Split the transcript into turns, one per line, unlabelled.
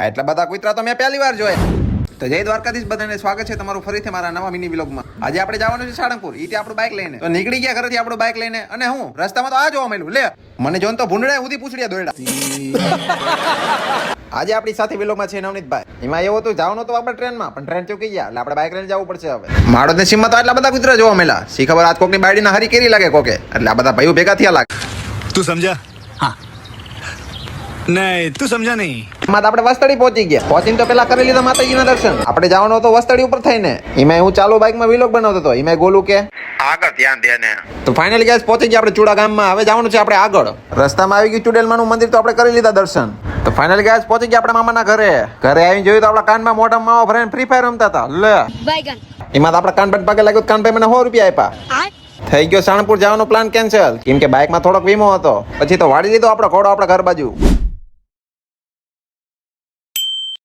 એટલા બધા કૂતરા તો મેં પહેલી વાર જોયા. તો જય દ્વારકાધીશ, બધાને સ્વાગત છે તમારું ફરીથી મારા નવા મિની વ્લોગમાં. આજે આપણે જવાનું છે સાળંગપુર. ઈથી આપણું બાઇક લઈને તો નીકળી ગયા ઘરેથી આપણું બાઇક લઈને, અને હું રસ્તામાં તો આ જોવા મળ્યું. લે મને જોન તો ભૂંડળે ઉધી પૂછડ્યા દોયડા. આજે આપણી સાથે વ્લોગમાં છે નવનીતભાઈ. એમાં એવું હતું જવાનું તો આપણે ટ્રેનમાં, પણ ટ્રેન ચૂકી ગયા એટલે આપણે બાઇક લઈને જવું પડશે હવે. માળોદની સીમમાં તો આટલા બધા કૂતરા જોવા મળ્યા. શી ખબર આજ કોકની બાયડીના હરી કેરી લાગે કોકે, એટલે આ બધા ભાઈઓ ભેગા થયા લાગે.
તું સમજા? હા. નહીં, તું સમજા નહીં.
એમાં તો આપણે વસ્તડી પહોંચી ગયા. પહોંચીને તો પેલા કરી લીધા માતાજીના દર્શન. આપણે જવાનું હતું વસ્તડી ઉપર થઈને. એમાં હું ચાલુ બાઇકમાં વ્લોગ બનાવતો હતો. એમાં ગોલું કે આગળ ધ્યાન દે ને. તો ફાઇનલી ગાઈસ પહોંચી ગયા આપણે ચુડા ગામમાં. હવે જવાનું છે આપણે આગળ. રસ્તામાં આવી ગયું ચુડેલમાનું મંદિર, તો આપણે કરી લીધા દર્શન. તો ફાઇનલી ગાઈસ પહોંચી ગયા આપણે મામાના ઘરે. ઘરે આવીને જોયું તો આપણા કાનમાં મોઢા માવો ભરાઈને ફ્રી ફાયર રમતા હતા. લે એમાં તો આપણા કાનભાઈ પગે લાગ્યું. કાનભાઈ મને 100 રૂપિયા આપ્યા. થઈ ગયો સાણપુર જવાનો પ્લાન કેન્સલ, કેમ કે બાઇકમાં થોડોક વીમો હતો. પછી તો વાળી લીધો આપણો ઘોડો આપણા ઘર બાજુ.